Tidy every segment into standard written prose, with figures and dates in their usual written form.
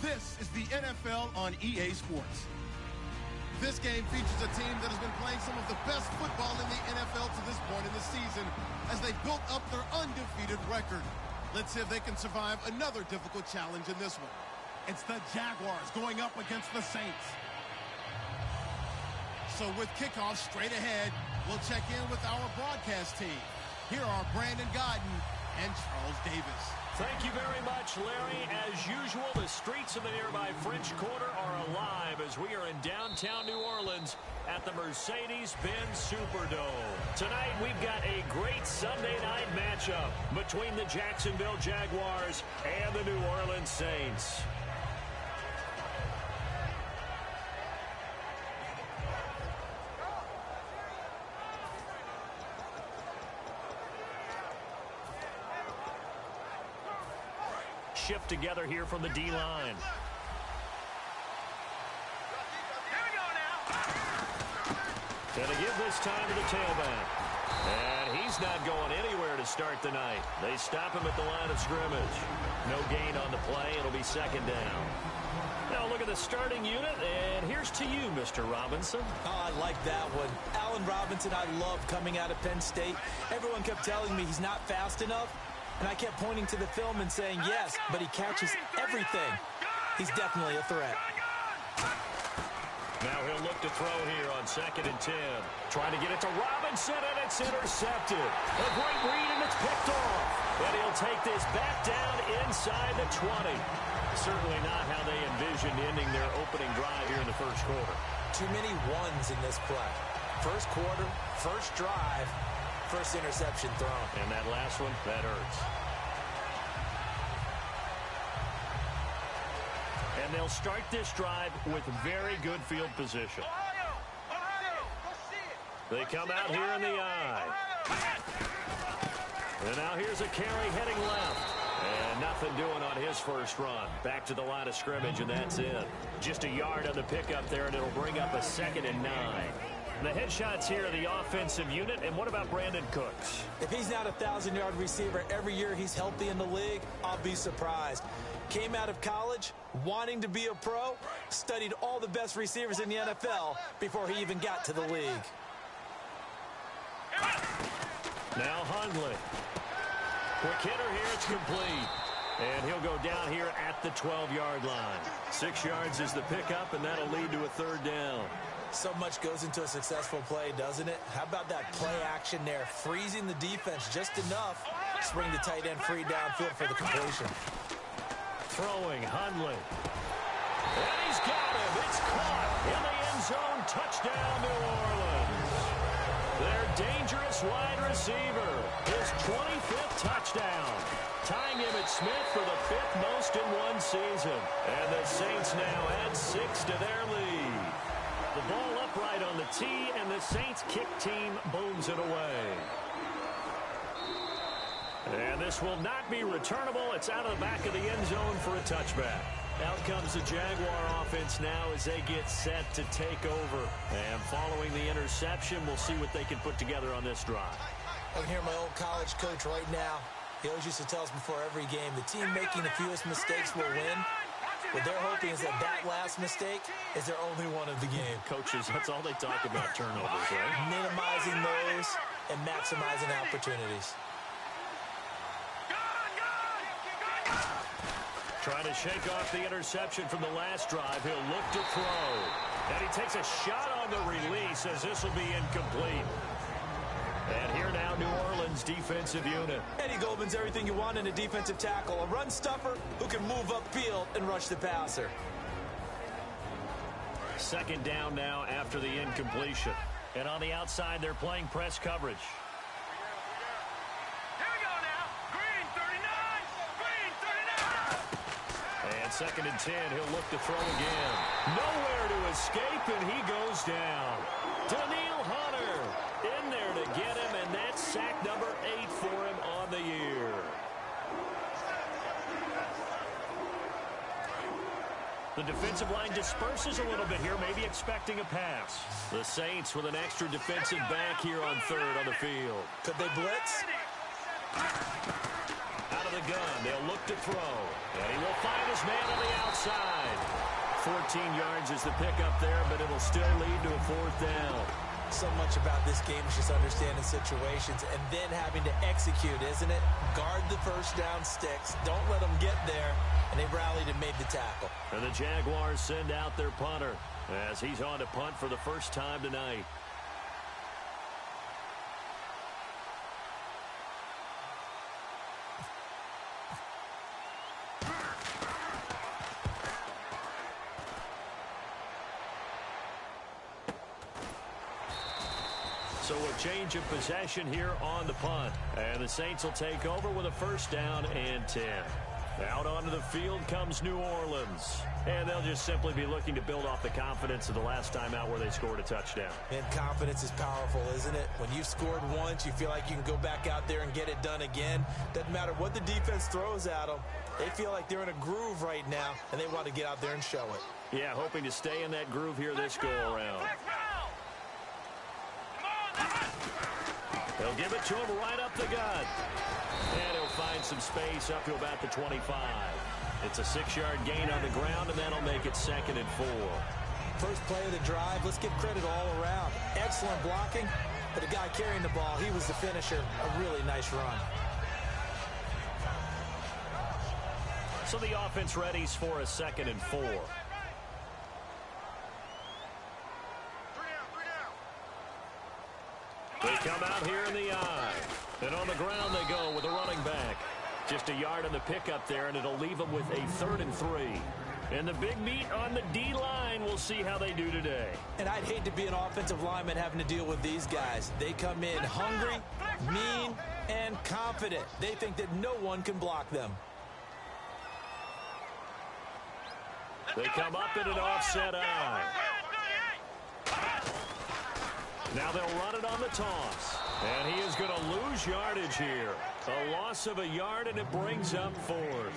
This is the NFL on EA Sports. This game features a team that has been playing some of the best football in the NFL to this point in the season as they built up their undefeated record. Let's see if they can survive another difficult challenge in this one. It's the Jaguars going up against the Saints. So with kickoff straight ahead, we'll check in with our broadcast team. Here are Brandon Godden and Charles Davis. Thank you very much, Larry. As usual, the streets of the nearby French Quarter are alive as we are in downtown New Orleans at the Mercedes-Benz Superdome. Tonight, we've got a great Sunday night matchup between the Jacksonville Jaguars and the New Orleans Saints. Shift together here from the D-line. Gonna give this time to the tailback. And he's not going anywhere to start the night. They stop him at the line of scrimmage. No gain on the play. It'll be second down. Now look at the starting unit, and here's to you, Mr. Robinson. Oh, I like that one. Allen Robinson, I love coming out of Penn State. Everyone kept telling me he's not fast enough. And I kept pointing to the film and saying yes, but he catches everything. He's definitely a threat. Now he'll look to throw here on 2nd and 10. Trying to get it to Robinson, and it's intercepted. A great read, and it's picked off. And he'll take this back down inside the 20. Certainly not how they envisioned ending their opening drive here in the first quarter. Too many ones in this play. First quarter, first drive. First interception thrown. And that last one, that hurts. And they'll start this drive with very good field position. They come out here in the I. And now here's a carry heading left. And nothing doing on his first run. Back to the line of scrimmage, and that's it. Just a yard on the pickup there, and it'll bring up a 2nd and 9. The headshots here are the offensive unit, and what about Brandon Cooks? If he's not a 1,000-yard receiver every year he's healthy in the league, I'll be surprised. Came out of college wanting to be a pro, studied all the best receivers in the NFL before he even got to the league. Now Hundley. Quick hitter here, it's complete. And he'll go down here at the 12-yard line. 6 yards is the pickup, and that'll lead to a 3rd down. So much goes into a successful play, doesn't it? How about that play action there? Freezing the defense just enough to bring the tight end free downfield for the completion. Throwing, Hundley. And he's got him. It's caught in the end zone. Touchdown, New Orleans. Their dangerous wide receiver. His 25th touchdown. Tying Emmitt Smith for the 5th most in one season. And the Saints now add 6 to their lead. The ball upright on the tee, and the Saints kick team booms it away. And this will not be returnable. It's out of the back of the end zone for a touchback. Out comes the Jaguar offense now as they get set to take over. And following the interception, we'll see what they can put together on this drive. I can hear my old college coach right now. He always used to tell us before every game, the team making the fewest mistakes will win. What they're hoping is that last mistake is their only one of the game. Coaches, that's all they talk about, turnovers, right? Minimizing those and maximizing opportunities. Trying to shake off the interception from the last drive. He'll look to throw. And he takes a shot on the release as this will be incomplete. And here now, New Orleans defensive unit. Eddie Goldman's everything you want in a defensive tackle. A run stuffer who can move upfield and rush the passer. 2nd down now after the incompletion. And on the outside, they're playing press coverage. Here we go now. Green 39. Green 39. And 2nd and 10, he'll look to throw again. Nowhere to escape, and he goes down. Daniil Hunter in there to get him, and that's sack number 8 for him on the year. The defensive line disperses a little bit here, maybe expecting a pass. The Saints with an extra defensive back here on 3rd on the field. Could they blitz? Out of the gun, they'll look to throw. And he will find his man on the outside. 14 yards is the pickup there, but it'll still lead to a 4th down. So much about this game is just understanding situations and then having to execute, isn't it? Guard the first down sticks. Don't let them get there. And they rallied and made the tackle. And the Jaguars send out their punter as he's on to punt for the first time tonight. So a change of possession here on the punt. And the Saints will take over with a 1st down and 10. Out onto the field comes New Orleans. And they'll just simply be looking to build off the confidence of the last time out where they scored a touchdown. And confidence is powerful, isn't it? When you've scored once, you feel like you can go back out there and get it done again. Doesn't matter what the defense throws at them. They feel like they're in a groove right now, and they want to get out there and show it. Yeah, hoping to stay in that groove here this go-around. They'll give it to him right up the gut. And he'll find some space up to about the 25. It's a 6-yard gain on the ground, and that'll make it 2nd and 4. First play of the drive, let's give credit all around. Excellent blocking, but the guy carrying the ball, he was the finisher. A really nice run. So the offense readies for a 2nd and 4. They come out here in the eye. And on the ground they go with a running back. Just a yard on the pickup there, and it'll leave them with a 3rd and 3. And the big meat on the D-line, we'll see how they do today. And I'd hate to be an offensive lineman having to deal with these guys. They come in hungry, mean, and confident. They think that no one can block them. They come up in an offset eye. Now they'll run it on the toss. And he is going to lose yardage here. A loss of a yard, and it brings up 4th.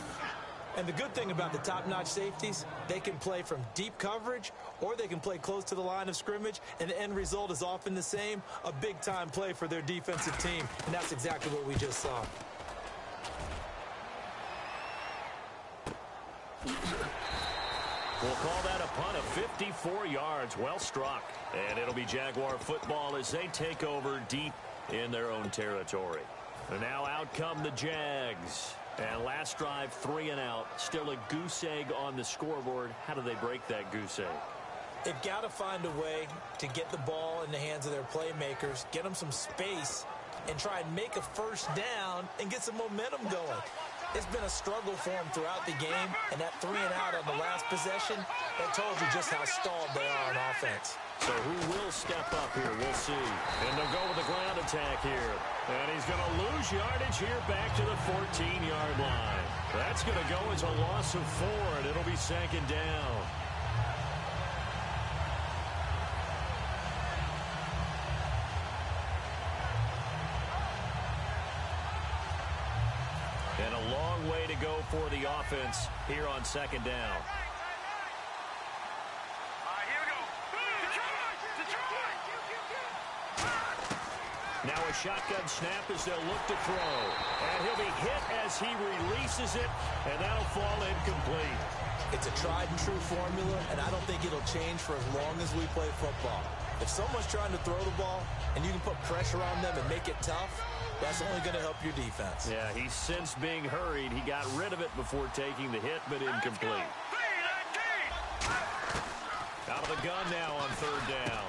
And the good thing about the top-notch safeties, they can play from deep coverage or they can play close to the line of scrimmage, and the end result is often the same, a big-time play for their defensive team. And that's exactly what we just saw. We'll call that a punt of 54 yards. Well struck. And it'll be Jaguar football as they take over deep in their own territory. And now out come the Jags. And last drive, 3 and out. Still a goose egg on the scoreboard. How do they break that goose egg? They've got to find a way to get the ball in the hands of their playmakers, get them some space, and try and make a first down and get some momentum going. It's been a struggle for them throughout the game, and that 3 and out on the last possession, that told you just how stalled they are on offense. So who will step up here? We'll see. And they'll go with a ground attack here. And he's going to lose yardage here back to the 14-yard line. That's going to go as a loss of 4, and it'll be 2nd down. And a long way to go for the offense here on 2nd down. Now a shotgun snap as they'll look to throw. And he'll be hit as he releases it, and that'll fall incomplete. It's a tried-and-true formula, and I don't think it'll change for as long as we play football. If someone's trying to throw the ball, and you can put pressure on them and make it tough, that's only going to help your defense. Yeah, he's since being hurried. He got rid of it before taking the hit, but incomplete. Out of the gun now on 3rd down.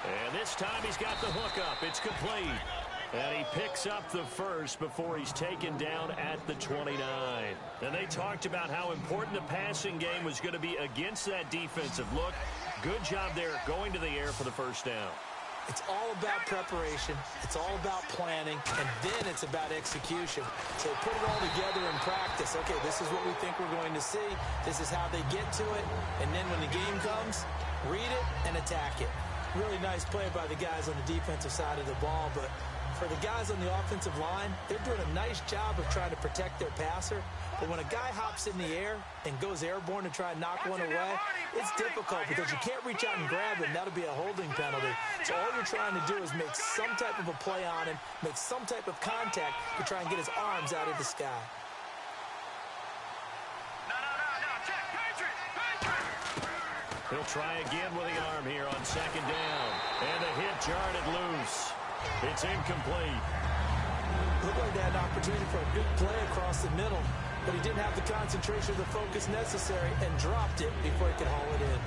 And this time he's got the hook up. It's complete. And he picks up the first before he's taken down at the 29. And they talked about how important the passing game was going to be against that defensive look. Good job there going to the air for the first down. It's all about preparation. It's all about planning. And then it's about execution. So put it all together in practice. Okay, this is what we think we're going to see. This is how they get to it. And then when the game comes, read it and attack it. Really nice play by the guys on the defensive side of the ball, but for the guys on the offensive line, they're doing a nice job of trying to protect their passer. But when a guy hops in the air and goes airborne to try and knock one away, it's difficult because you can't reach out and grab him. That'll be a holding penalty. So all you're trying to do is make some type of a play on him, make some type of contact to try and get his arms out of the sky. He'll try again with the arm here on second down. And the hit jarred it loose. It's incomplete. Looked like they had an opportunity for a big play across the middle, but he didn't have the concentration or the focus necessary and dropped it before he could haul it in.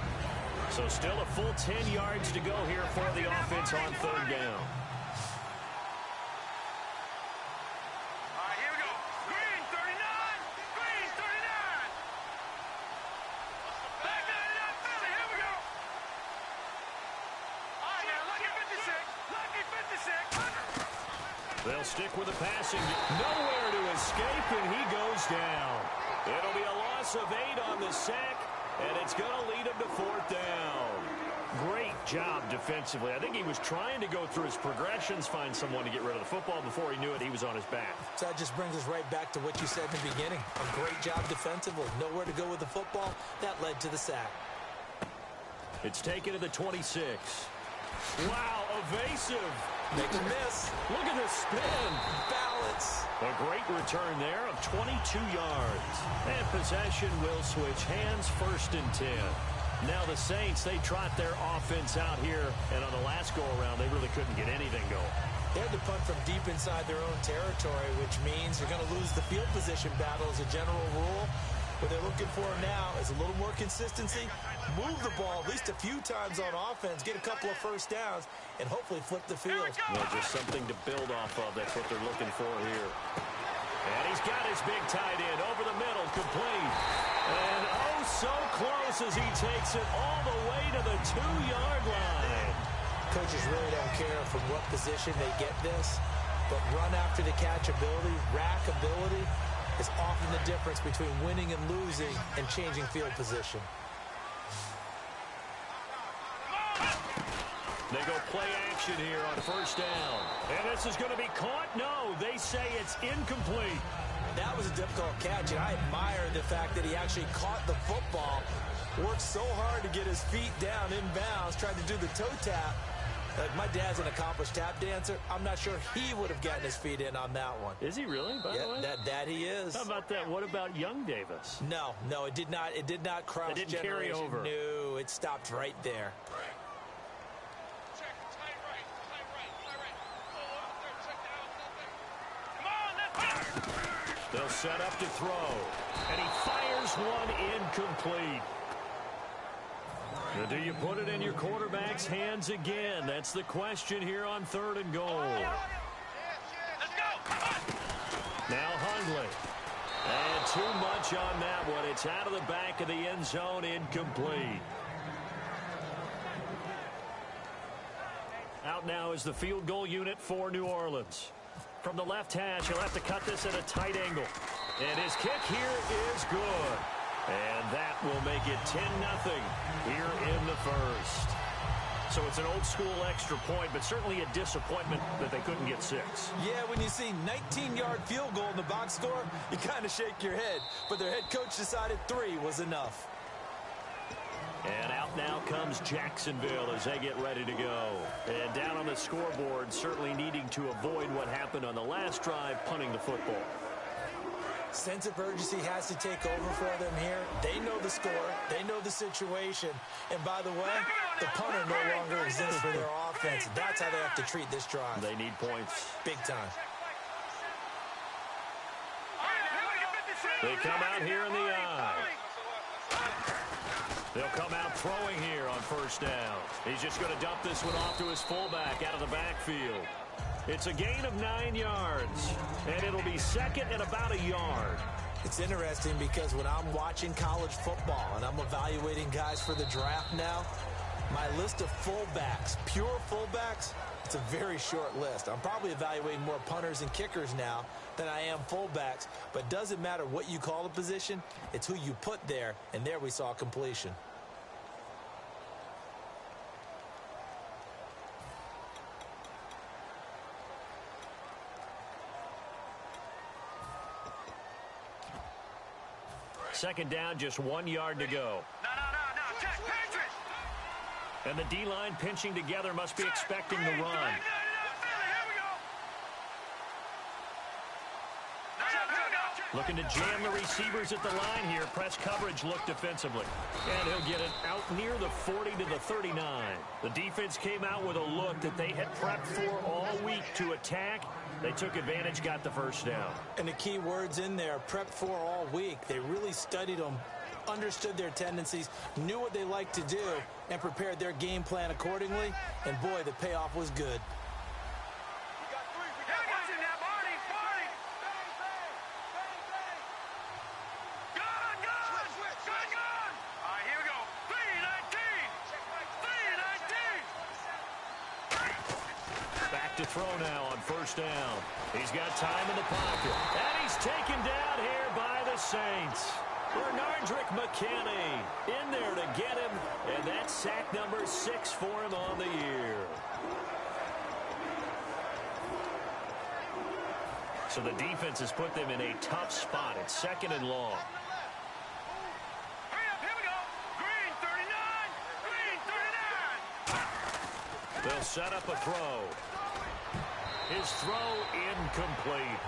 So still a full 10 yards to go here for the offense on third down. All right, here we go. Green, 39. Green, 39. Back 99, Philly. Here we go. All right, now, lucky 56. Lucky 56. They'll stick with the passing. Nowhere to escape, and he goes down. It'll be a loss of 8 on the sack, and it's going to lead him to fourth down. Great job defensively. I think he was trying to go through his progressions, find someone to get rid of the football. Before he knew it, he was on his back. So that just brings us right back to what you said in the beginning. A great job defensively. Nowhere to go with the football. That led to the sack. It's taken to the 26. Wow, evasive. Make a miss. Look at this spin. Balance. A great return there of 22 yards. And possession will switch hands, 1st and 10. Now the Saints, they trot their offense out here, and on the last go-around, they really couldn't get anything going. They had to punt from deep inside their own territory, which means they're going to lose the field position battle as a general rule. What they're looking for now is a little more consistency, move the ball at least a few times on offense, get a couple of first downs, and hopefully flip the field. Well, just something to build off of. That's what they're looking for here. And he's got his big tight end over the middle, complete. And oh, so close as he takes it all the way to the 2-yard line. Coaches really don't care from what position they get this, but run after the catch ability, rack ability, is often the difference between winning and losing and changing field position. They go play action here on 1st down. And this is going to be caught? No, they say it's incomplete. That was a difficult catch, and I admire the fact that he actually caught the football, worked so hard to get his feet down inbounds, tried to do the toe tap. My dad's an accomplished tap dancer. I'm not sure he would have gotten his feet in on that one. Is he really, by the way? That he is. How about that? What about young Davis? No, it did not. It did not cross generation. It didn't carry over. No, it stopped right there. They'll set up to throw, and he fires one incomplete. Now, do you put it in your quarterback's hands again? That's the question here on 3rd and goal. Let's go. Now Hundley. And too much on that one. It's out of the back of the end zone, incomplete. Out now is the field goal unit for New Orleans. From the left hash, he'll have to cut this at a tight angle. And his kick here is good. And that will make it 10-0 here in the first. So it's an old-school extra point, but certainly a disappointment that they couldn't get 6. Yeah, when you see 19-yard field goal in the box score, you kind of shake your head. But their head coach decided 3 was enough. And out now comes Jacksonville as they get ready to go. And down on the scoreboard, certainly needing to avoid what happened on the last drive, punting the football. Sense of urgency has to take over for them here. They know the score. They know the situation. And by the way, the punter no longer exists for their offense. That's how they have to treat this drive. They need points. Big time. They come out here in the eye. They'll come out throwing here on 1st down. He's just going to dump this one off to his fullback out of the backfield. It's a gain of 9 yards, and it'll be 2nd and about a yard. It's interesting because when I'm watching college football and I'm evaluating guys for the draft now, my list of fullbacks, pure fullbacks, it's a very short list. I'm probably evaluating more punters and kickers now than I am fullbacks, but it doesn't matter what you call a position, it's who you put there, and there we saw completion. Second down, just 1 yard to go. No. Check, Patriots. And the D-line pinching together must be expecting the run. Here we go. Looking to jam the receivers at the line here. Press coverage look defensively. And he'll get it out near the 40 to the 39. The defense came out with a look that they had prepped for all week to attack. They took advantage, got the first down. And the key words in there, prepped for all week. They really studied them, understood their tendencies, knew what they liked to do, and prepared their game plan accordingly. And boy, the payoff was good. To throw now on first down. He's got time in the pocket. And he's taken down here by the Saints. Bernardrick McKinney in there to get him. And that's sack number 6 for him on the year. So the defense has put them in a tough spot. It's 2nd and long. They'll set up a throw. His throw incomplete.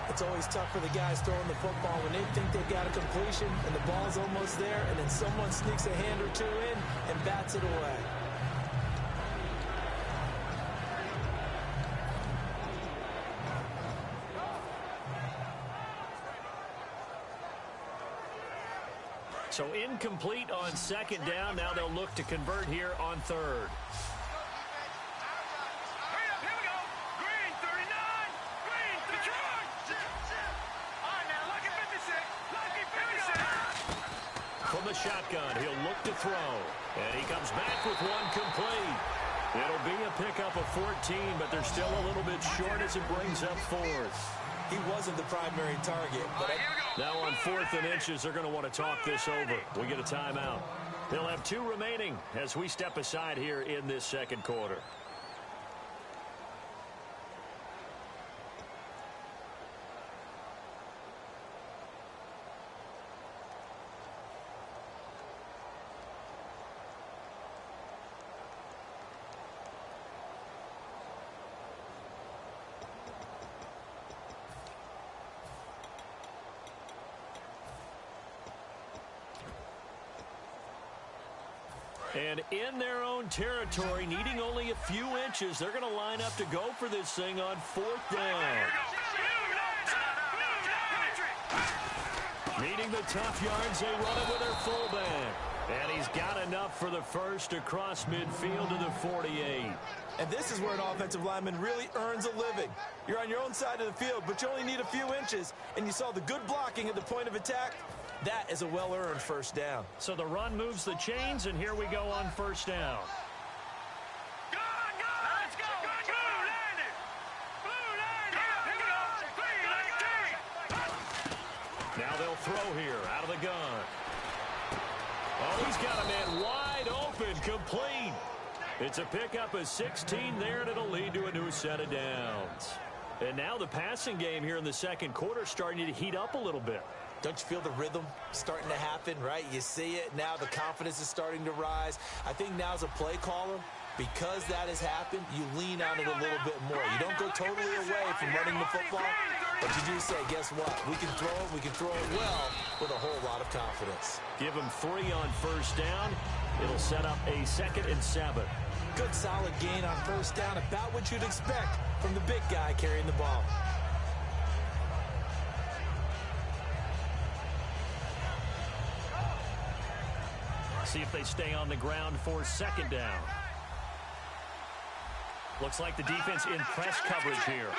It's always tough for the guys throwing the football when they think they've got a completion and the ball's almost there, and then someone sneaks a hand or two in and bats it away. So incomplete on 2nd down. Now they'll look to convert here on 3rd. From the shotgun, he'll look to throw. And he comes back with one complete. It'll be a pickup of 14, but they're still a little bit short as it brings up 4th. He wasn't the primary target. But now on 4th and inches, they're going to want to talk this over. We get a timeout. They'll have 2 remaining as we step aside here in this 2nd quarter. And in their own territory, needing only a few inches, they're going to line up to go for this thing on 4th down. Needing the tough yards, they run it with their fullback. And he's got enough for the first across midfield to the 48. And this is where an offensive lineman really earns a living. You're on your own side of the field, but you only need a few inches, and you saw the good blocking at the point of attack. That is a well-earned first down. So the run moves the chains, and here we go on 1st down. Now they'll throw here out of the gun. Oh, he's got a man wide open, complete. It's a pickup of 16 there, and it'll lead to a new set of downs. And now the passing game here in the 2nd quarter starting to heat up a little bit. Don't you feel the rhythm starting to happen, right? You see it. Now the confidence is starting to rise. I think now as a play caller, because that has happened, you lean on it a little bit more. You don't go totally away from running the football, but you do say, guess what? We can throw it well with a whole lot of confidence. Give him 3 on 1st down. It'll set up a 2nd and 7. Good solid gain on 1st down, about what you'd expect from the big guy carrying the ball. See if they stay on the ground for 2nd down. Looks like the defense in press coverage here.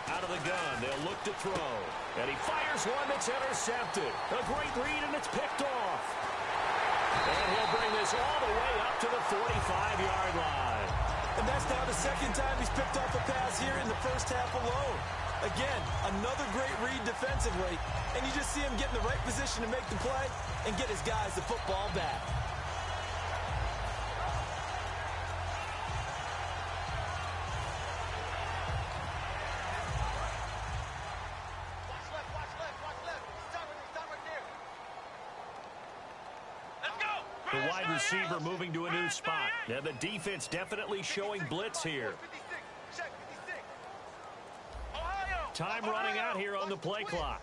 Out of the gun, they'll look to throw. And he fires one that's intercepted. A great read, and it's picked off. And he'll bring this all the way up to the 45-yard line. And that's now the 2nd time he's picked off a pass here in the 1st half alone. Again, another great read defensively, and you just see him get in the right position to make the play and get his guys the football back. The wide receiver moving to a new spot. Now the defense definitely showing blitz here. Time running out here on the play clock.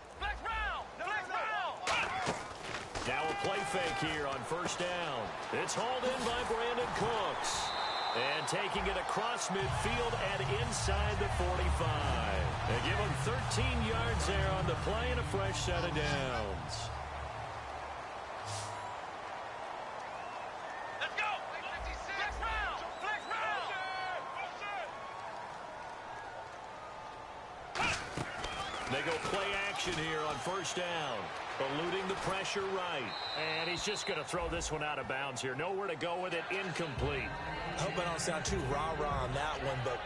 Now a play fake here on first down. It's hauled in by Brandon Cooks. And taking it across midfield and inside the 45. They give him 13 yards there on the play and a fresh set of downs. Let's go. Flex round. Flex round. They go play action here on first down. Eluding the pressure right. And he's just going to throw this one out of bounds here. Nowhere to go with it. Incomplete. I hope I don't sound too rah-rah on that one, but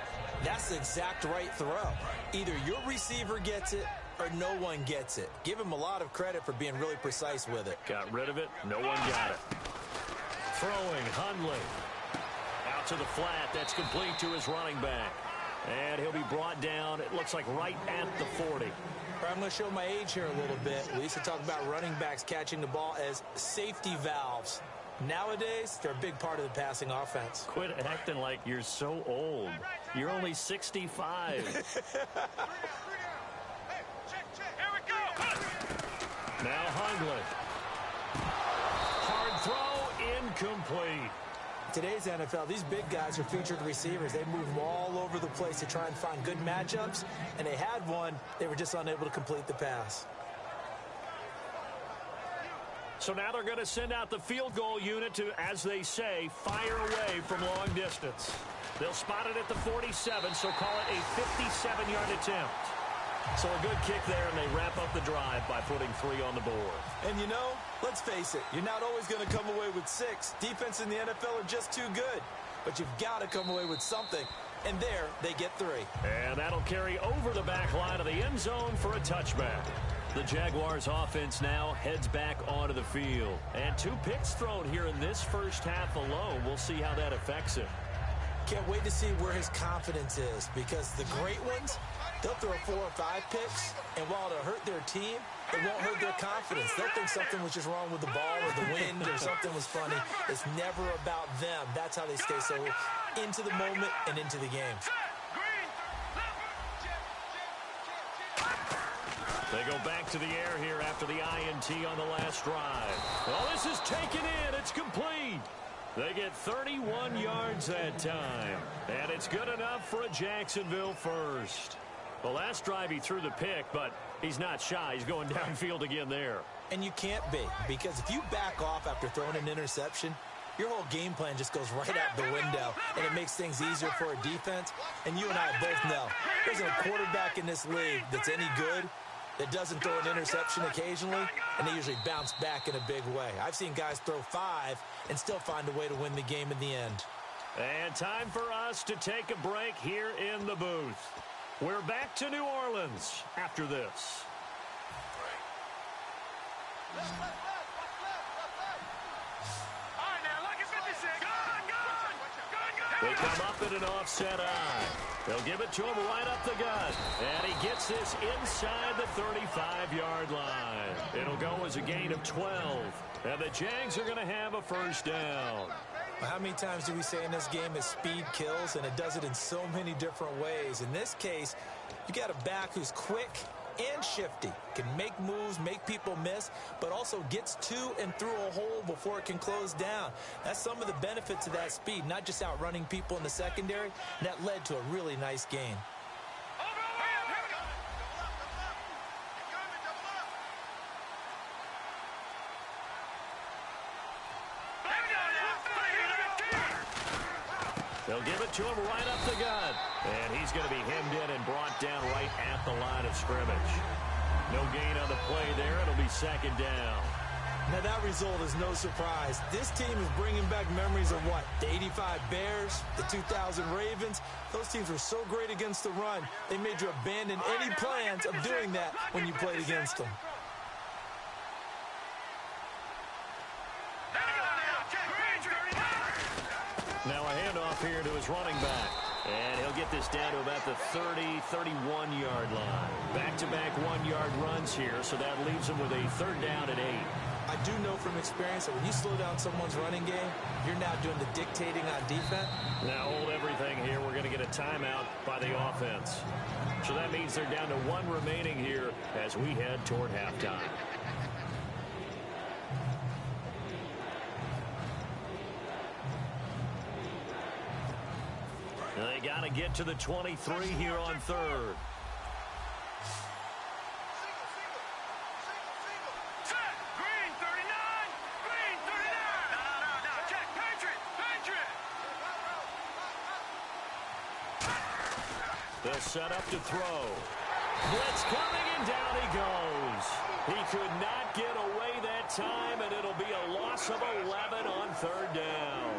that's the exact right throw. Either your receiver gets it or no one gets it. Give him a lot of credit for being really precise with it. Got rid of it. No one got it. Throwing Hundley. Out to the flat. That's complete to his running back. And he'll be brought down, it looks like right at the 40. I'm going to show my age here a little bit. We used to talk about running backs catching the ball as safety valves. Nowadays, they're a big part of the passing offense. Quit acting like you're so old. You're only 65. Here we go. Now Hundley. Hard throw, incomplete. Today's NFL, these big guys are featured receivers. They move all over the place to try and find good matchups, and they had one. They were just unable to complete the pass. So now they're going to send out the field goal unit to, as they say, fire away from long distance. They'll spot it at the 47, so call it a 57-yard attempt. So a good kick there, and they wrap up the drive by putting 3 on the board. And you know, let's face it, you're not always going to come away with 6. Defense in the NFL are just too good. But you've got to come away with something. And there, they get 3. And that'll carry over the back line of the end zone for a touchback. The Jaguars offense now heads back onto the field. And 2 picks thrown here in this first half alone. We'll see how that affects him. Can't wait to see where his confidence is, because the great ones, they'll throw 4 or 5 picks, and while it'll hurt their team, it won't hurt their confidence. They'll think something was just wrong with the ball or the wind or something was funny. It's never about them. That's how they stay so into the moment and into the game. They go back to the air here after the INT on the last drive. Well, this is taken in. It's complete. They get 31 yards that time. And it's good enough for a Jacksonville first. The last drive he threw the pick, but he's not shy. He's going downfield again there. And you can't be, because if you back off after throwing an interception, your whole game plan just goes right out the window, and it makes things easier for a defense. And you and I both know there's a quarterback in this league that's any good that doesn't throw an interception occasionally, and they usually bounce back in a big way. I've seen guys throw 5 and still find a way to win the game in the end. And time for us to take a break here in the booth. We're back to New Orleans after this. They come up in an offset eye. They'll give it to him right up the gut. And he gets this inside the 35-yard line. It'll go as a gain of 12. And the Jags are going to have a first down. How many times do we say in this game that speed kills, and it does it in so many different ways? In this case, you got a back who's quick and shifty, can make moves, make people miss, but also gets to and through a hole before it can close down. That's some of the benefits of that speed, not just outrunning people in the secondary. And that led to a really nice gain. They'll give it to him right up the gut. And he's going to be hemmed in and brought down right at the line of scrimmage. No gain on the play there. It'll be second down. Now, that result is no surprise. This team is bringing back memories of what? The 85 Bears, the 2000 Ravens. Those teams were so great against the run, they made you abandon any plans of doing that when you played against them. Now a handoff here to his running back. And he'll get this down to about the 30, 31-yard line. Back-to-back one-yard runs here, so that leaves him with a third down and 8. I do know from experience that when you slow down someone's running game, you're now doing the dictating on defense. Now hold everything here. We're going to get a timeout by the offense. So that means they're down to one remaining here as we head toward halftime. They got to get to the 23 here on third. Green 39. Green 39. No. Check. Patriot. They'll set up to throw. Blitz coming, and down he goes. He could not get away that time, and it'll be a loss of 11 on third down.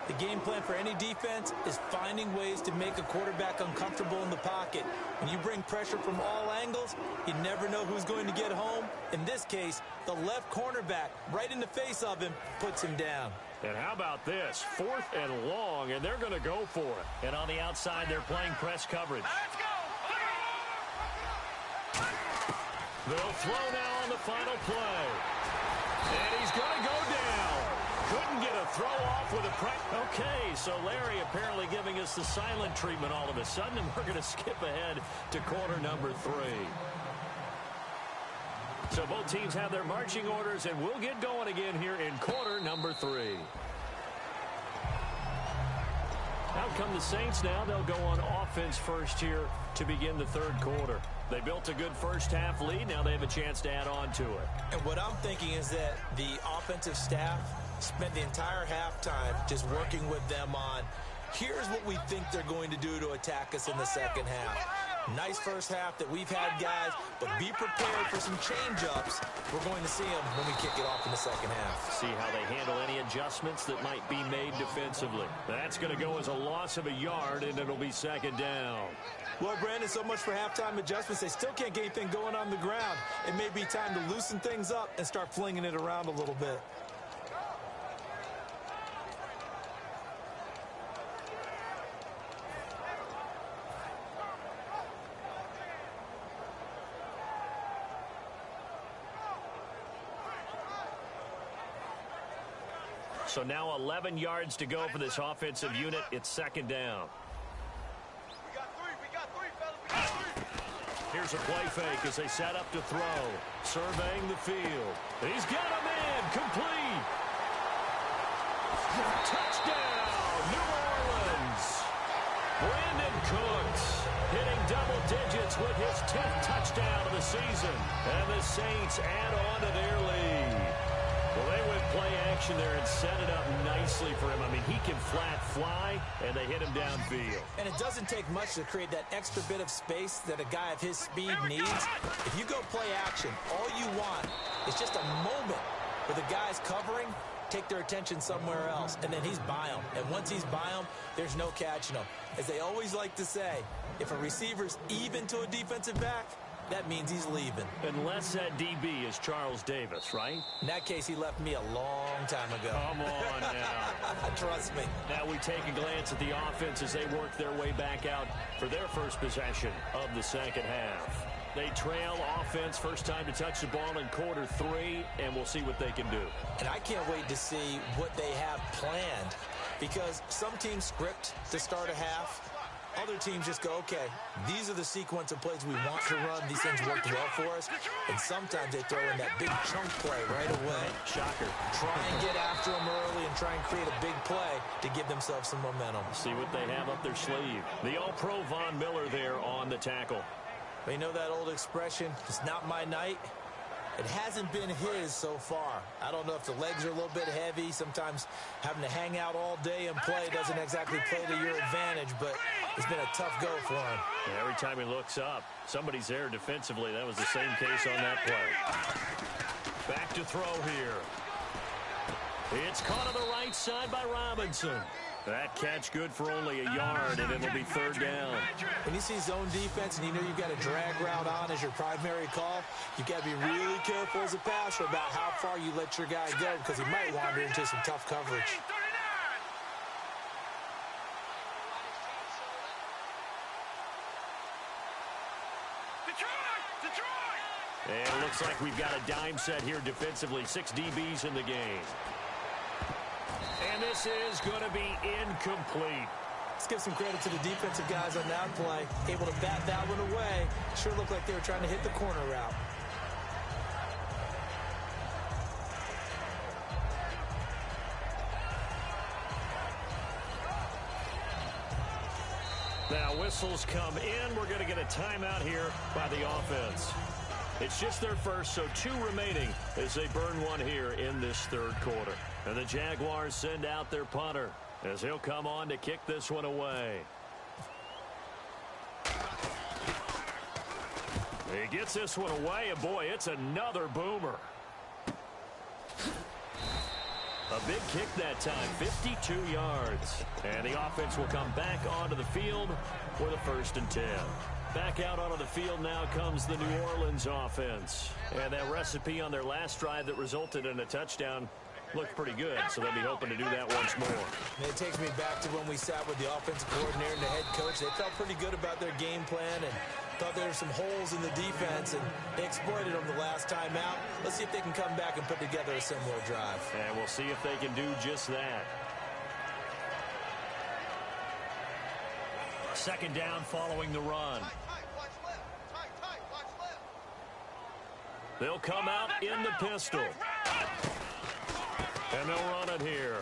The game plan for any defense is finding ways to make a quarterback uncomfortable in the pocket. When you bring pressure from all angles, you never know who's going to get home. In this case, the left cornerback, right in the face of him, puts him down. And how about this? 4th and long, and they're going to go for it. And on the outside, they're playing press coverage. Let's go. They'll throw now on the final play. And he's going to go down. Couldn't get a throw off with a press. Okay, so Larry apparently giving us the silent treatment all of a sudden, and we're going to skip ahead to quarter number 3. So both teams have their marching orders, and we'll get going again here in quarter number 3. Out come the Saints now. They'll go on offense first here to begin the third quarter. They built a good first half lead. Now they have a chance to add on to it. And what I'm thinking is that the offensive staff spent the entire halftime just working with them on, here's what we think they're going to do to attack us in the second half. Nice first half that we've had, guys, but be prepared for some change-ups. We're going to see them when we kick it off in the second half. See how they handle any adjustments that might be made defensively. That's going to go as a loss of a yard, and it'll be second down. Well, Brandon, so much for halftime adjustments. They still can't get anything going on the ground. It may be time to loosen things up and start flinging it around a little bit. So now 11 yards to go for this offensive unit. It's second down. We got three, fellas. Here's a play fake as they set up to throw. Surveying the field. He's got a man. Complete. Touchdown, New Orleans. Brandon Cooks hitting double digits with his 10th touchdown of the season. And the Saints add on to their lead. Well, they went play action there and set it up nicely for him. I mean, he can flat fly, and they hit him downfield. And it doesn't take much to create that extra bit of space that a guy of his speed needs. If you go play action, all you want is just a moment where the guy's covering, take their attention somewhere else, and then he's by him. And once he's by him, there's no catching him. As they always like to say, if a receiver's even to a defensive back, that means he's leaving. Unless that DB is Charles Davis, right? In that case, he left me a long time ago. Come on now. Trust me. Now we take a glance at the offense as they work their way back out for their first possession of the second half. They trail offense, first time to touch the ball in quarter 3, and we'll see what they can do. And I can't wait to see what they have planned, because some teams script to start a half. Other teams just go, okay, these are the sequence of plays we want to run. These things worked well for us. And sometimes they throw in that big chunk play right away. Shocker. Try and get after them early and try and create a big play to give themselves some momentum. See what they have up their sleeve. The All-Pro Von Miller there on the tackle. But you know that old expression, it's not my night? It hasn't been his so far. I don't know if the legs are a little bit heavy. Sometimes having to hang out all day and play doesn't exactly play to your advantage, but it's been a tough go for him. And every time he looks up, somebody's there defensively. That was the same case on that play. Back to throw here. It's caught on the right side by Robinson. That catch good for only a yard, and it'll be third down. When you see zone defense and you know you've got a drag route on as your primary call, you've got to be really careful as a passer about how far you let your guy go, because he might wander into some tough coverage. And it looks like we've got a dime set here defensively. 6 DBs in the game. And this is going to be incomplete. Let's give some credit to the defensive guys on that play. Able to bat that one away. Sure looked like they were trying to hit the corner route. Now whistles come in. We're going to get a timeout here by the offense. It's just their first, so 2 remaining as they burn one here in this third quarter. And the Jaguars send out their punter as he'll come on to kick this one away. He gets this one away, and boy, it's another boomer. A big kick that time, 52 yards. And the offense will come back onto the field for the 1st and 10. Back out onto the field now comes the New Orleans offense. And that recipe on their last drive that resulted in a touchdown looked pretty good, so they'll be hoping to do that once more. And it takes me back to when we sat with the offensive coordinator and the head coach. They felt pretty good about their game plan and thought there were some holes in the defense, and they exploited them the last time out. Let's see if they can come back and put together a similar drive. And we'll see if they can do just that. 2nd down following the run. They'll come out in the pistol. And they'll run it here.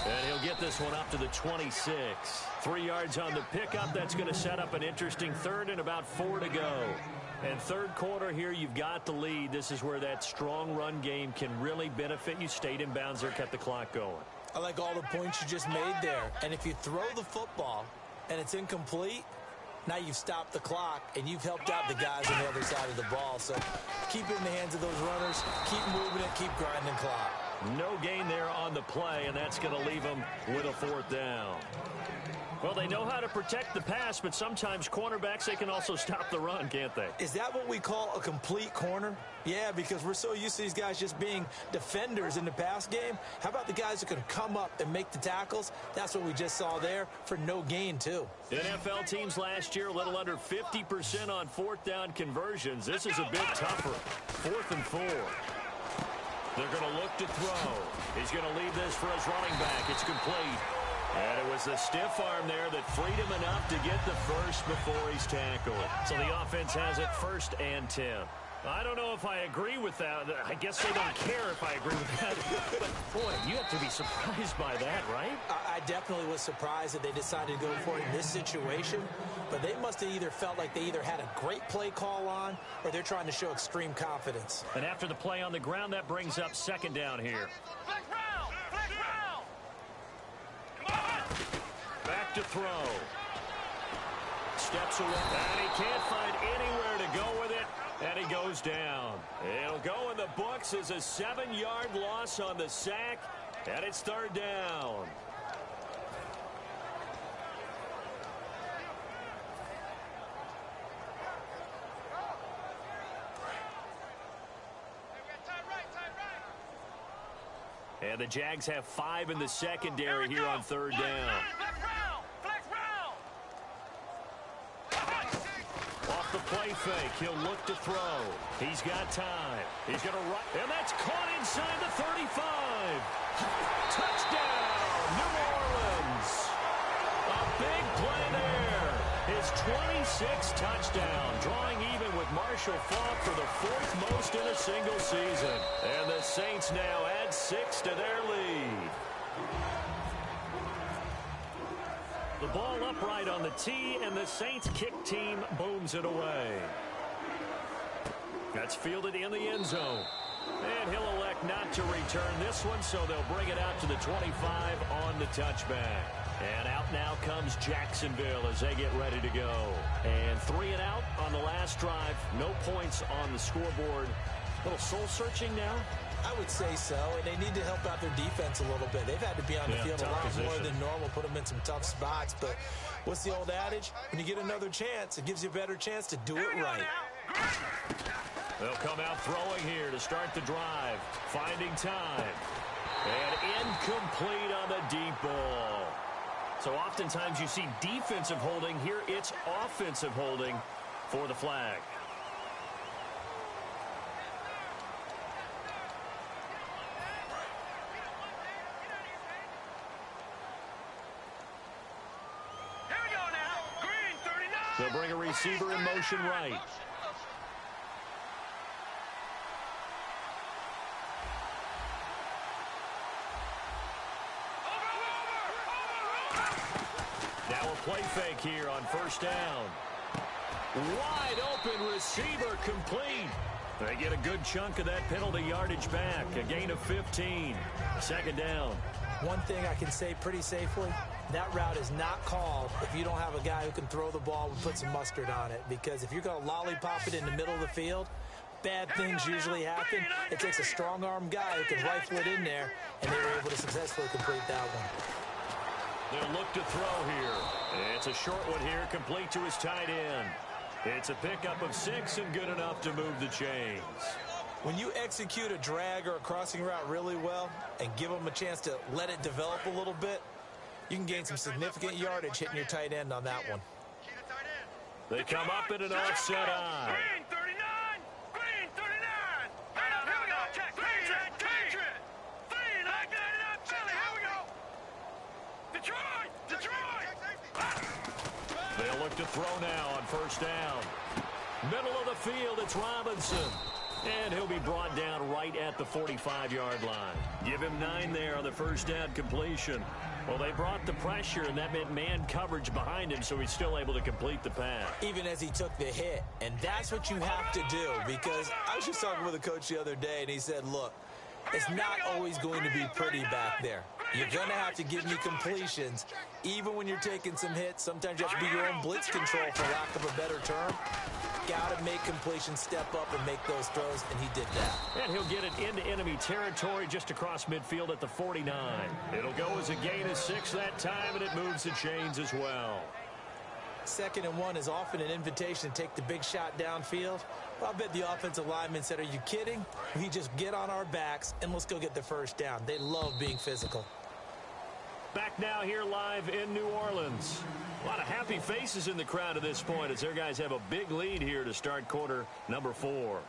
And he'll get this one up to the 26. 3 yards on the pickup. That's going to set up an interesting 3rd and about 4 to go. And 3rd quarter here, you've got the lead. This is where that strong run game can really benefit you. Stayed in bounds there, kept the clock going. I like all the points you just made there. And if you throw the football and it's incomplete, now you've stopped the clock and you've helped out the guys on the other side of the ball. So keep it in the hands of those runners. Keep moving it. Keep grinding clock. No gain there on the play, and that's going to leave them with a 4th down. Well, they know how to protect the pass, but sometimes cornerbacks, they can also stop the run, can't they? Is that what we call a complete corner? Yeah, because we're so used to these guys just being defenders in the pass game. How about the guys who can come up and make the tackles? That's what we just saw there for no gain, too. NFL teams last year, a little under 50% on 4th down conversions. This is a bit tougher. 4th and 4. They're going to look to throw. He's going to leave this for his running back. It's complete. And it was the stiff arm there that freed him enough to get the first before he's tackled. So the offense has it 1st and 10. I don't know if I agree with that. I guess they don't care if I agree with that. But, boy, you have to be surprised by that, right? I definitely was surprised that they decided to go for it in this situation. But they must have either felt like they either had a great play call on or they're trying to show extreme confidence. And after the play on the ground, that brings up 2nd down here. Back to throw. Steps away. And he can't find anywhere to go with it. And he goes down. It'll go in the books as a 7-yard loss on the sack. And it's 3rd down. And the Jags have 5 in the secondary here on 3rd down. Off the play fake, he'll look to throw. He's got time. He's going to run, and that's caught inside the 35. Touchdown, New Orleans. A big play there. His 26th touchdown, drawing even with Marshall Faulk for the 4th most in a single season. And the Saints now add 6 to their lead. The ball upright on the tee, and the Saints kick team booms it away. That's fielded in the end zone. And he'll elect not to return this one, so they'll bring it out to the 25 on the touchback. And out now comes Jacksonville as they get ready to go. And 3 and out on the last drive. No points on the scoreboard. A little soul-searching now? I would say so, and they need to help out their defense a little bit. They've had to be on the field a lot more than normal, put them in some tough spots. But what's the old adage? When you get another chance, it gives you a better chance to do it right. They'll come out throwing here to start the drive. Finding time. And incomplete on the deep ball. So oftentimes you see defensive holding. Here it's offensive holding for the flag. bring a receiver in motion right. Now a play fake here on first down. Wide open receiver complete. They get a good chunk of that penalty yardage back. A gain of 15. Second down. One thing I can say pretty safely, that route is not called if you don't have a guy who can throw the ball and put some mustard on it. Because if you're going to lollipop it in the middle of the field, bad things usually happen. It takes a strong-arm guy who can rifle it in there, and they were able to successfully complete that one. They'll look to throw here. It's a short one here, complete to his tight end. It's a pickup of 6 and good enough to move the chains. When you execute a drag or a crossing route really well and give them a chance to let it develop a little bit, you can gain some significant yardage hitting your tight end on that one. They come up in an offset eye. Green 39! Green 39! Here we go! Check! Patriot! 39! Chili, here we go! Detroit! They'll look to throw now on first down. Middle of the field, it's Robinson. And he'll be brought down right at the 45-yard line. Give him 9 there on the first down completion. Well, they brought the pressure, and that meant man coverage behind him, so he's still able to complete the pass. Even as he took the hit. And that's what you have to do, because I was just talking with a coach the other day, and he said, look, it's not always going to be pretty back there. You're going to have to give me completions. Even when you're taking some hits, sometimes you have to be your own blitz control, for lack of a better term. Got to make completions, step up, and make those throws, and he did that. And he'll get it into enemy territory just across midfield at the 49. It'll go as a gain of 6 that time, and it moves the chains as well. 2nd and 1 is often an invitation to take the big shot downfield. Well, I bet the offensive lineman said, are you kidding? We just get on our backs, and let's go get the first down. They love being physical. Back now here live in New Orleans. A lot of happy faces in the crowd at this point as their guys have a big lead here to start quarter number 4.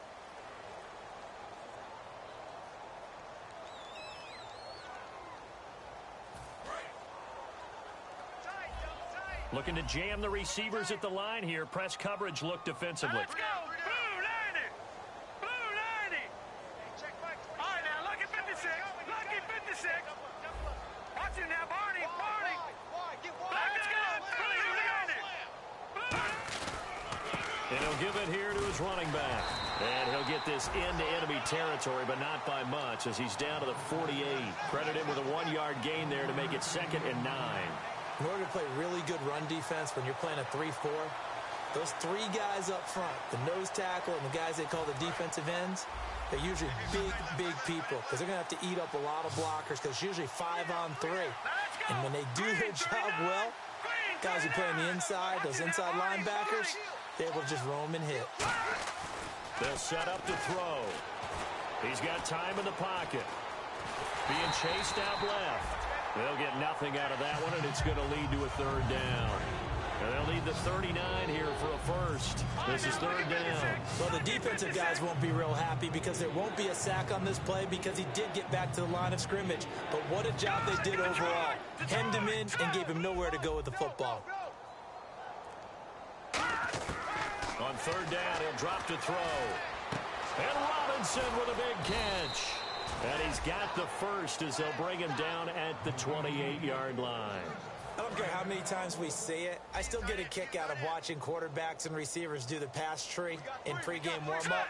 Looking to jam the receivers at the line here. Press coverage look defensively. Let's go! Blue 90! Blue 90! All right, now, lucky 56. Lucky 56. Watch it now, Barney. Let's go! Blue 90! And he'll give it here to his running back. And he'll get this into enemy territory, but not by much, as he's down to the 48. Credit him with a 1-yard gain there to make it 2nd and 9. In order to play really good run defense when you're playing a 3-4, those 3 guys up front, the nose tackle and the guys they call the defensive ends, they're usually big people because they're going to have to eat up a lot of blockers because it's usually 5-on-3. And when they do their job well, guys who play on the inside, those inside linebackers, they're able to just roam and hit. They'll set up to throw. He's got time in the pocket. Being chased out left. They'll get nothing out of that one, and it's going to lead to a 3rd down. And they'll need the 39 here for a first. This is 3rd down. Well, the defensive guys won't be real happy because there won't be a sack on this play because he did get back to the line of scrimmage. But what a job they did overall. Hemmed him in and gave him nowhere to go with the football. On 3rd down, he'll drop to throw. And Robinson with a big catch. And he's got the first as they'll bring him down at the 28-yard line. I don't care how many times we see it. I still get a kick out of watching quarterbacks and receivers do the pass tree in pregame warm-up.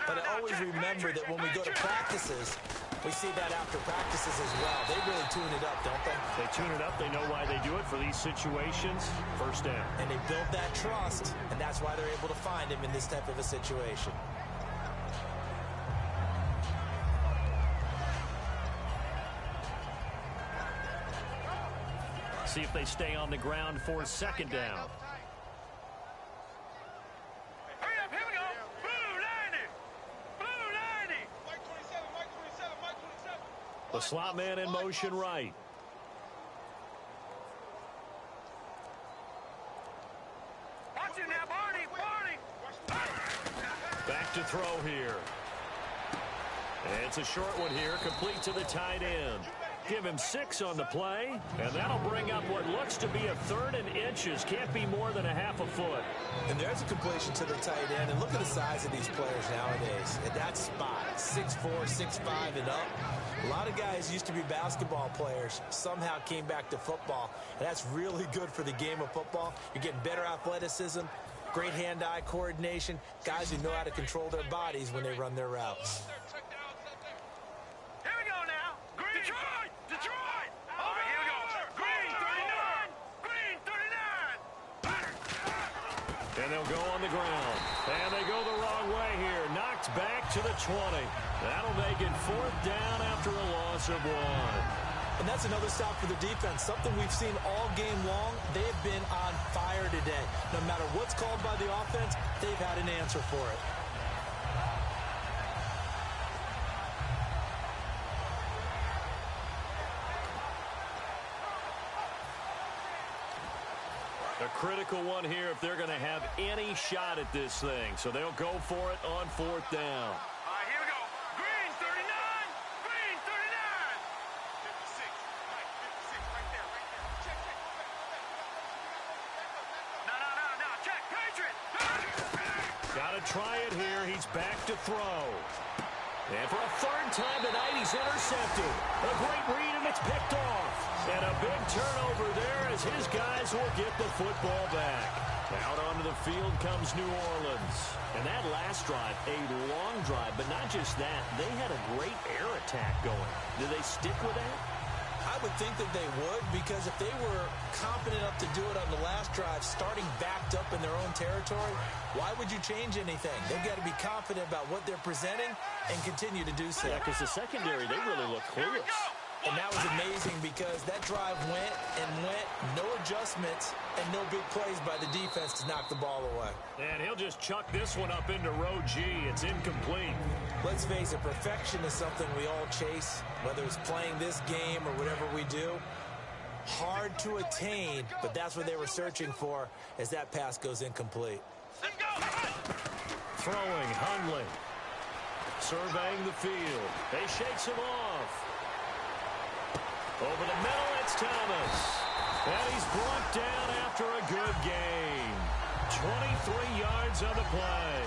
But I always remember that when we go to practices, we see that after practices as well. They really tune it up, don't they? They tune it up. They know why they do it for these situations. First down. And they build that trust, and that's why they're able to find him in this type of a situation. See if they stay on the ground for 2nd down. Hurry up, here we go. Blue 90! Blue 90! Mike 27, Mike 27, Mike 27. The slot man in motion right. Watch it now, Barney. Back to throw here. It's a short one here, complete to the tight end. Give him 6 on the play, and that'll bring up what looks to be a 3rd and inches. Can't be more than a half a foot. And there's a completion to the tight end. And look at the size of these players nowadays. At that spot, 6'4", 6'5", and up. A lot of guys used to be basketball players, somehow came back to football. And that's really good for the game of football. You're getting better athleticism, great hand-eye coordination, guys who know how to control their bodies when they run their routes. Here we go now. Green. Detroit. Detroit. All right, here we go. Green 39. Green 39. And they'll go on the ground. And they go the wrong way here. Knocked back to the 20. That'll make it 4th down after a loss of 1. And that's another stop for the defense, something we've seen all game long. They have been on fire today. No matter what's called by the offense, they've had an answer for it. A critical one here if they're going to have any shot at this thing. So they'll go for it on 4th down. All right, here we go. Green 39. Green 39. 56. Right, 56. Right there. Check. No. Check. Patriot. Got to try it here. He's back to throw. And for a 3rd time tonight, he's intercepted. A great read, and it's picked off. And a big turnover there as his guys will get the football back. Out onto the field comes New Orleans. And that last drive, a long drive, but not just that. They had a great air attack going. Do they stick with that? I would think that they would, because if they were confident enough to do it on the last drive, starting backed up in their own territory, why would you change anything? They've got to be confident about what they're presenting and continue to do so. Yeah, because the secondary, they really look clueless. And that was amazing because that drive went, no adjustments, and no big plays by the defense to knock the ball away. And he'll just chuck this one up into row G. It's incomplete. Let's face it, perfection is something we all chase, whether it's playing this game or whatever we do. Hard to attain, but that's what they were searching for as that pass goes incomplete. Let's go. Throwing, Hundley. Surveying the field. He shakes him off. Over the middle, it's Thomas. And he's brought down after a good game. 23 yards on the play.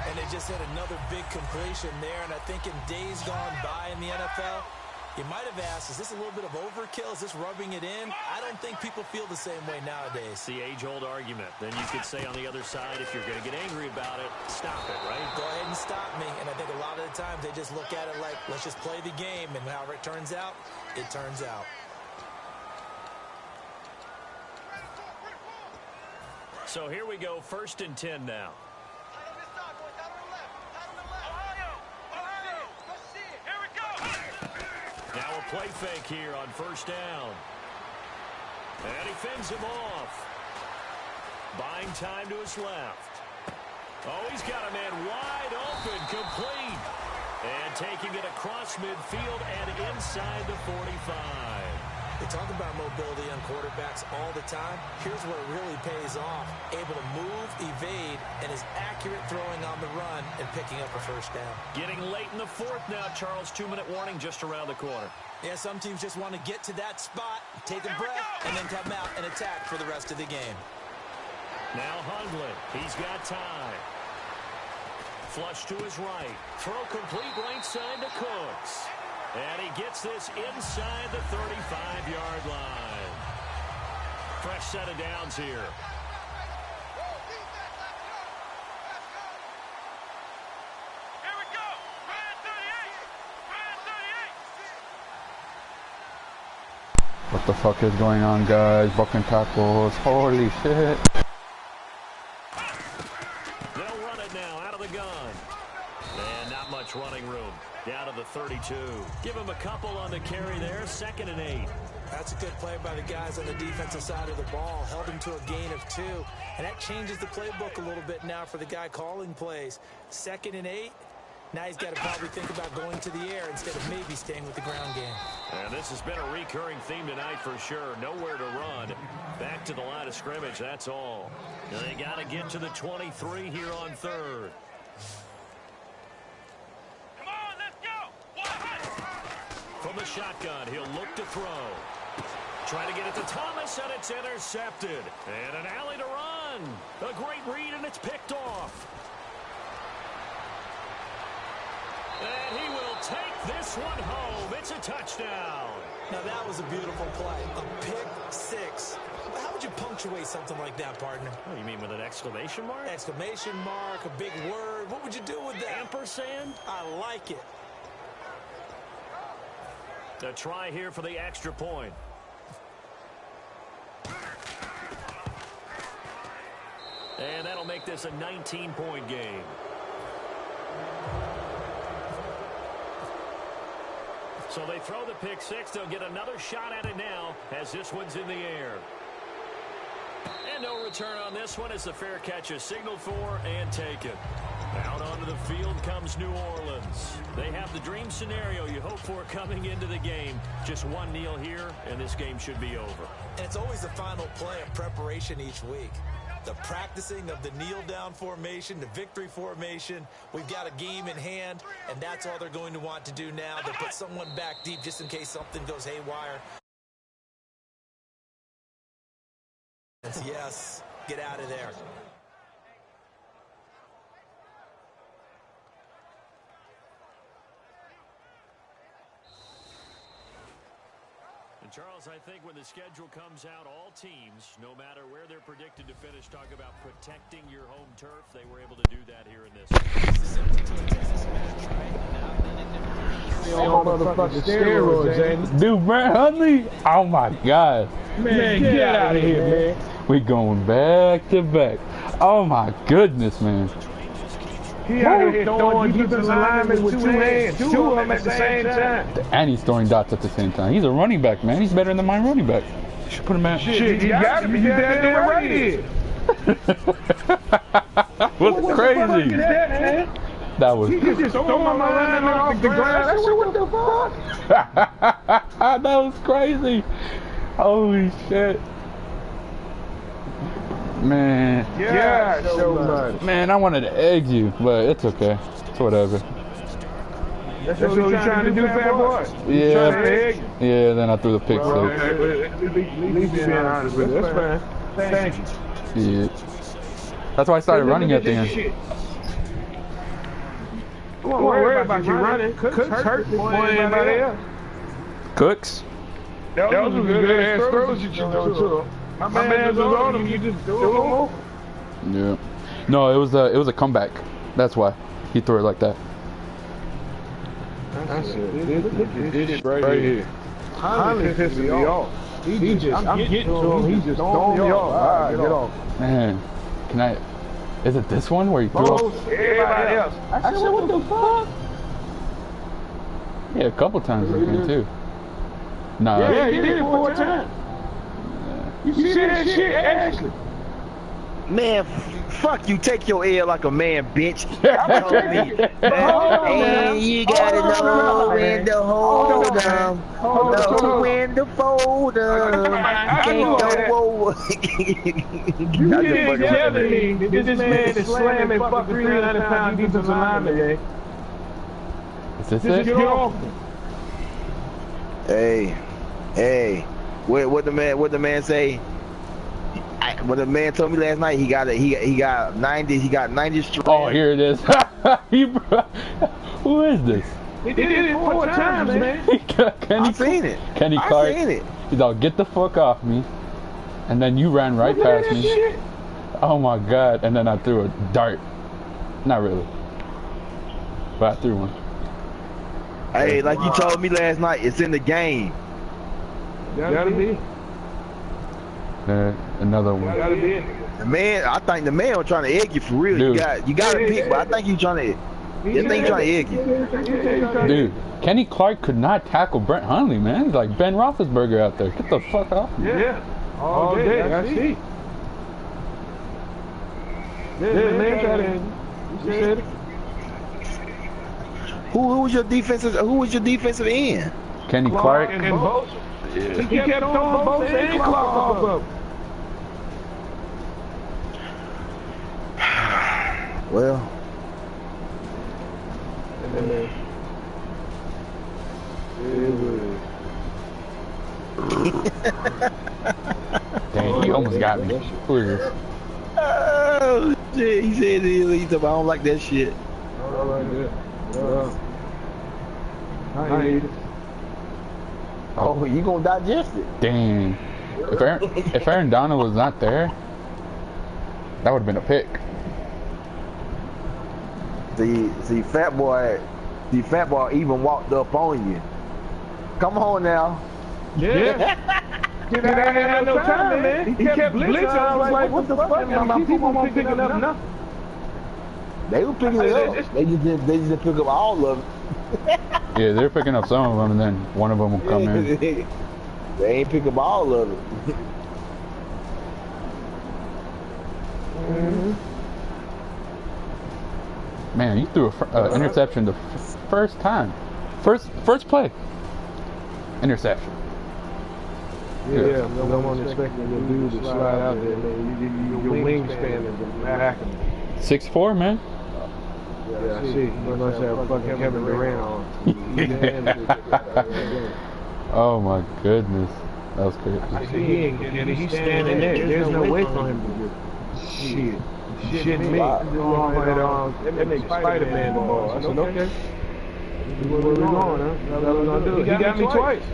And they just had another big completion there. And I think in days gone by in the NFL, you might have asked, is this a little bit of overkill? Is this rubbing it in? I don't think people feel the same way nowadays. It's the age-old argument. Then you could say on the other side, if you're going to get angry about it, stop it, right? Go ahead and stop me. And I think a lot of the times they just look at it like, let's just play the game. And however it turns out, it turns out. So here we go, 1st and 10 now. Now a play fake here on 1st down. And he fends him off. Buying time to his left. Oh, he's got a man wide open, complete. And taking it across midfield and inside the 45. They talk about mobility on quarterbacks all the time. Here's where it really pays off. Able to move, evade, and is accurate throwing on the run and picking up a 1st down. Getting late in the 4th now, Charles. 2-minute warning just around the corner. Yeah, some teams just want to get to that spot, take a breath, and then come out and attack for the rest of the game. Now Hundley. He's got time. Flush to his right. Throw complete right side to Cooks. And he gets this inside the 35-yard line. Fresh set of downs here. Here we go. Red 38. What the fuck is going on, guys? Bucking tackles. Holy shit. They'll run it now out of the gun. And not much running room. Down to the 32. Give him a couple on the carry there. 2nd and 8. That's a good play by the guys on the defensive side of the ball. Held him to a gain of 2. And that changes the playbook a little bit now for the guy calling plays. 2nd and 8. Now he's got to probably think about going to the air instead of maybe staying with the ground game. And this has been a recurring theme tonight for sure. Nowhere to run. Back to the line of scrimmage, that's all. Now they got to get to the 23 here on 3rd. Come on, let's go. From the shotgun. He'll look to throw. Trying to get it to Thomas, and it's intercepted. And an alley to run. A great read, and it's picked off. And he will take this one home. It's a touchdown. Now, that was a beautiful play. A pick six. How would you punctuate something like that, partner? Oh, you mean with an exclamation mark? Exclamation mark, a big word. What would you do with that? Ampersand? I like it. A try here for the extra point. And that'll make this a 19-point game. So they throw the pick six. They'll get another shot at it now as this one's in the air. And no return on this one as the fair catch is signaled for and taken. Out onto the field comes New Orleans. They have the dream scenario you hope for coming into the game. Just one kneel here, and this game should be over. And it's always the final play of preparation each week. The practicing of the kneel-down formation, the victory formation. We've got a game in hand, and that's all they're going to want to do now. They'll put someone back deep just in case something goes haywire. Yes, get out of there. Charles, I think when the schedule comes out, all teams, no matter where they're predicted to finish, talk about protecting your home turf. They were able to do that here in this. Dude, Brett Hundley? Oh my God. Man, get out of here, man. We going back to back. Oh my goodness, man. He out here throwing defensive linemen with two hands. Two of them at the same time. And he's throwing dots at the same time. He's a running back, man. He's better than my running back. You should put him at. Shit, he got to be damn right here. What's crazy? That was. He just throwing my lineman off the ground. I said, what the fuck? That was crazy. Holy shit. Man. Yeah, so much. Man, I wanted to egg you, but it's okay. It's whatever. That's what you're trying to do, fat boy. Yeah. Yeah, then I threw the pick six. At least you're being honest with it. That's fine. Thank you. Yeah. That's why I started running at the end. Don't worry about you running. Cooks hurt more than anybody else. Cooks? That was a good ass throws that you threw to him. My man was on him. You just threw him over. Yeah. No, it was a comeback. That's why he threw it like that. That's it. This right here. Honey pissed me off. I'm getting to him. He's just throwing me off. All right, get off. Man, can I? Is it this one where you threw up? Everybody else. I said, what the fuck? Yeah, a couple times again too. Nah. Yeah, he did it 4 times. You see that shit, Ashley? Man, fuck you. Take your L like a man, bitch. Hey, you gotta know when to hold them. Know when to fold them. You can't go over. You didn't tell me that this man is slamming fucking 300-pound defensive lineman, man. Is this Just it? get off. Hey. What the man say? What the man told me last night, he got 90 strength. Oh, here it is. Who is this? He did it 4 times, man. I seen it. Kenny Clark. I seen it. He's all, get the fuck off me. And then you ran right past me. Shit. Oh my God. And then I threw a dart. Not really. But I threw one. Hey, like you told me last night, it's in the game. Gotta be. Another one. Gotta be. The man, I think the man was trying to egg you for real. Dude. You got to pick, but I think he's trying to. This thing trying to egg you. Dude, Kenny Clark could not tackle Brett Hundley, man. He's like Ben Roethlisberger out there. Get the fuck off me. Yeah. All day. I see. Yeah, man, try to. You said it. Who was your defensive end? Kenny Clark. And both. Yeah. He kept throwing both and Clark off of. Well. And then, Dang, he almost got me. Who is this? Oh shit! He said he told me I don't like that shit. I don't like that. I hate it. Oh, you gonna digest it? Dang. If Aaron Donald was not there, that would have been a pick. See, Fat Boy even walked up on you. Come on now. Yeah. Dude, I ain't had no time, man. He kept blitzing. I was like, what the fuck? My people won't picking up nothing. They were picking it up. They just didn't pick up all of it. Yeah, they're picking up some of them, and then one of them will come in. They ain't pick up all of it. Man, you threw an interception the first time. First play. Interception. Yeah, no one expecting the dude to slide out there, man. Your wingspan is immaculate. 6'4", man. Yeah, I see. You must have fucking Kevin Durant on. Oh my goodness. That was crazy. I see he's standing there. There's no way for him to do shit. Shit me. That makes Spider-Man the ball. I said, okay. Where we going, huh? He got me twice.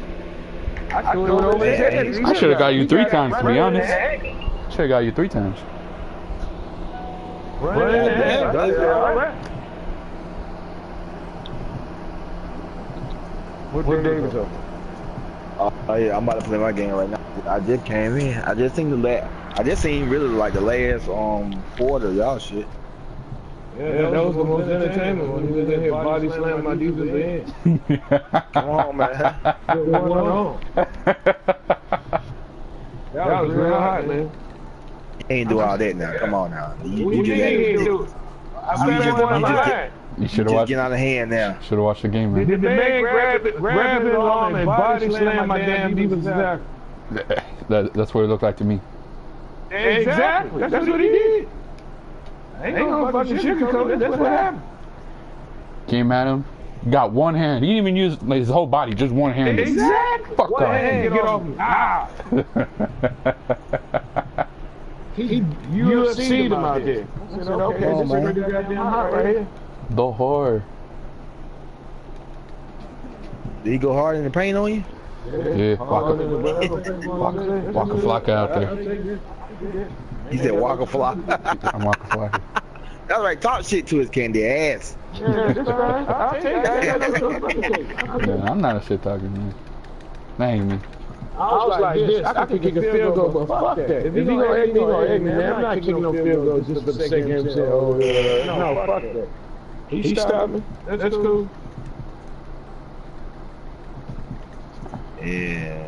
I should have got you 3 times, to be honest. Should have got you 3 times. What Davis up? Oh yeah, I'm about to play my game right now. I just came in. I just seen really like the last quarter y'all shit. Yeah, that was the most entertainment when he was in here body slamming my defensive end. Come on, man. That was real hot, man. You ain't do all that now. Come on now. You should have watched. Get out of hand now. Should have watched the game, man. Did the man grab his arm and body slam my damn defensive end? That's what it looked like to me. Exactly. That's what he did. Ain't no fucking sugarcoat it. That's what happened. Came at him. Got one hand. He didn't even use his whole body. Just one hand. Exactly. Fuck one off. Hand, get off me. Ah. He UFC'd him out there. I said, okay, this is pretty goddamn hot right here. The whore. Did he go hard in the paint on you? Yeah. Waka Flocka out there. He said Waka Flocka. I'm Waka Flocka. That's right. Talk shit to his candy ass. Yeah, that's right. I'll take that. Yeah, I'm not a shit talker, man. That ain't me. I was like this. I could kick a field goal, but fuck that. If he gonna egg me, man. I'm not kicking no field goal just for the sake of him saying, oh, yeah. No, fuck that. He stopped me. That's cool. Yeah.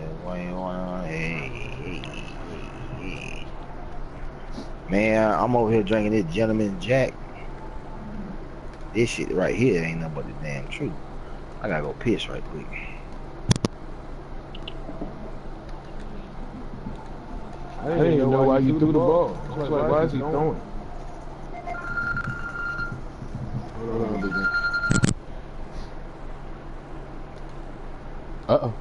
Man, I'm over here drinking this Gentleman Jack. This shit right here ain't nothing but the damn truth. I gotta go piss right quick. I didn't even know why you threw the ball. I was like, why is he throwing it? Uh-oh.